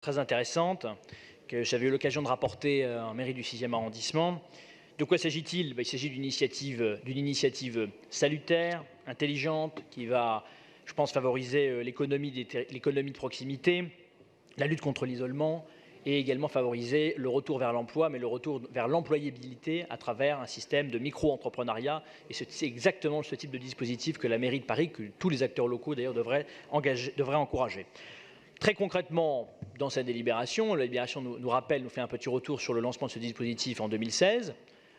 Très intéressante que j'avais eu l'occasion de rapporter en mairie du 6e arrondissement. De quoi s'agit-il? Il s'agit d'une initiative salutaire, intelligente, qui va, je pense, favoriser l'économie de proximité, la lutte contre l'isolement et également favoriser le retour vers l'emploi, mais le retour vers l'employabilité à travers un système de micro-entrepreneuriat. Et c'est exactement ce type de dispositif que la mairie de Paris, que tous les acteurs locaux d'ailleurs devraient encourager. Très concrètement, dans sa délibération, la délibération nous fait un petit retour sur le lancement de ce dispositif en 2016,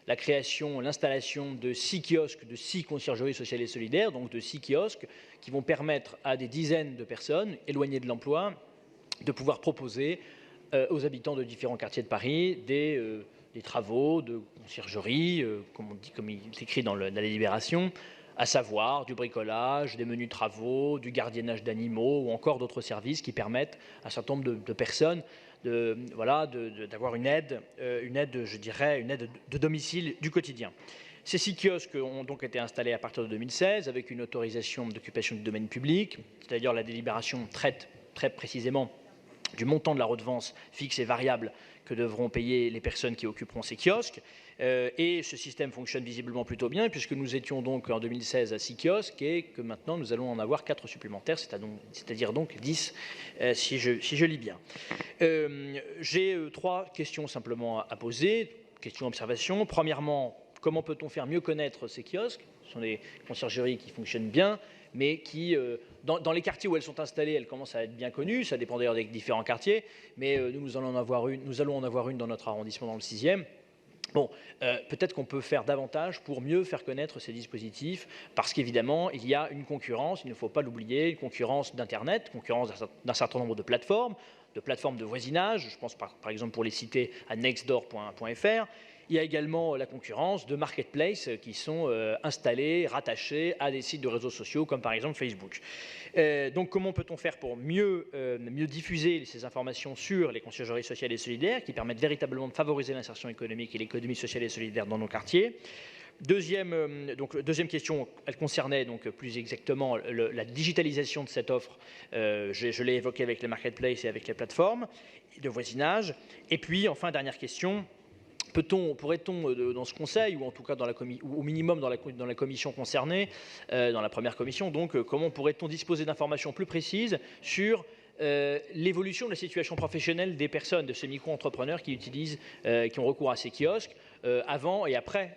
la création, l'installation de 6 kiosques, de 6 conciergeries sociales et solidaires, donc de 6 kiosques qui vont permettre à des dizaines de personnes éloignées de l'emploi de pouvoir proposer aux habitants de différents quartiers de Paris des travaux de conciergerie, comme il est écrit dans la délibération, à savoir du bricolage, des menus travaux, du gardiennage d'animaux ou encore d'autres services qui permettent à un certain nombre de personnes d'avoir une aide, je dirais, une aide de domicile du quotidien. Ces 6 kiosques ont donc été installés à partir de 2016 avec une autorisation d'occupation du domaine public. C'est-à-dire la délibération traite très précisément du montant de la redevance fixe et variable que devront payer les personnes qui occuperont ces kiosques. Et ce système fonctionne visiblement plutôt bien, puisque nous étions donc en 2016 à 6 kiosques et que maintenant nous allons en avoir 4 supplémentaires, c'est-à-dire donc 10 si je lis bien. J'ai 3 questions simplement à poser, questions-observations. Premièrement, comment peut-on faire mieux connaître ces kiosques? Ce sont des conciergeries qui fonctionnent bien, mais qui, dans les quartiers où elles sont installées, elles commencent à être bien connues. Ça dépend d'ailleurs des différents quartiers, mais nous allons en avoir une dans notre arrondissement, dans le 6e. Bon, peut-être qu'on peut faire davantage pour mieux faire connaître ces dispositifs, parce qu'évidemment, il y a une concurrence, il ne faut pas l'oublier, une concurrence d'Internet, concurrence d'un certain nombre de plateformes de voisinage. Je pense par exemple, pour les citer, à nextdoor.fr. Il y a également la concurrence de marketplaces qui sont installés, rattachés à des sites de réseaux sociaux comme par exemple Facebook. Donc comment peut-on faire pour mieux diffuser ces informations sur les conciergeries sociales et solidaires qui permettent véritablement de favoriser l'insertion économique et l'économie sociale et solidaire dans nos quartiers? Deuxième question, elle concernait donc plus exactement la digitalisation de cette offre. Je l'ai évoqué avec les marketplaces et avec les plateformes de voisinage. Et puis enfin, dernière question. Pourrait-on, dans ce conseil, ou en tout cas au minimum dans la commission concernée, dans la première commission, donc, comment pourrait-on disposer d'informations plus précises sur l'évolution de la situation professionnelle des personnes, de ces micro-entrepreneurs qui ont recours à ces kiosques, avant et après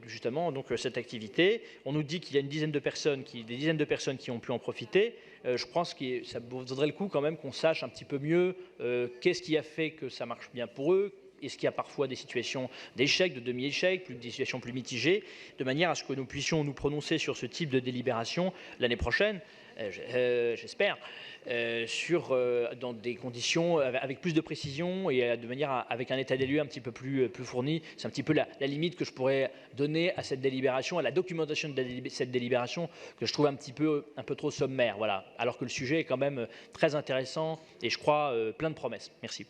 justement donc, cette activité? On nous dit qu'il y a des dizaines de personnes qui ont pu en profiter. Je pense que ça vaudrait le coup quand même qu'on sache un petit peu mieux qu'est-ce qui a fait que ça marche bien pour eux. Est-ce qu'il y a parfois des situations d'échec, de demi-échec, des situations plus mitigées, de manière à ce que nous puissions nous prononcer sur ce type de délibération l'année prochaine, j'espère, dans des conditions avec plus de précision et avec un état des lieux un petit peu plus fourni. C'est un petit peu la limite que je pourrais donner à cette délibération, à la documentation de cette délibération, que je trouve un peu trop sommaire, voilà, alors que le sujet est quand même très intéressant et je crois plein de promesses. Merci.